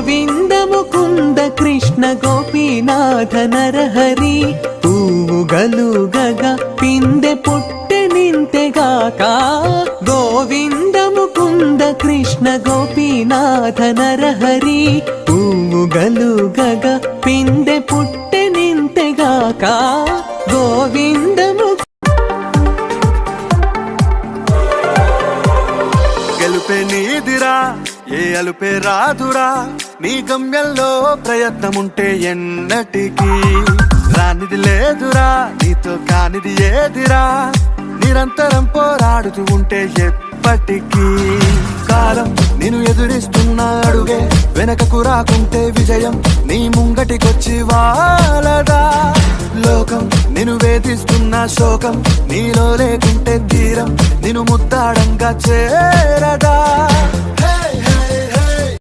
గోవింద ముకుంద కృష్ణ గోపీనాథ నరహరి ఊగలుగగ పిందె పుట్టె నింతెగాక గోవింద ముకుంద కృష్ణ గోపీనాథ నరహరి ఊగలుగగ పిందె పుట్టె నింతెగాక గోవింద గెలుపే నీదిరా ఏ అలుపే రాదురా నీ గమ్యంలో ప్రయత్నముంటే ఎన్నటికీ రానిది లేదురా నీతో కానిది ఏదిరా నిరంతరం పోరాడుతూ ఉంటే ఎప్పటికీ కాలం నిన్ను ఎదురిస్తున్న అడుగే వెనకకు రాకుంటే విజయం నీ ముంగటికొచ్చి వాలదా లోకం నిన్ను వేధిస్తున్న శోకం నీలో లేకుంటే తీరం నిన్ను ముద్దాడంగా చేరదా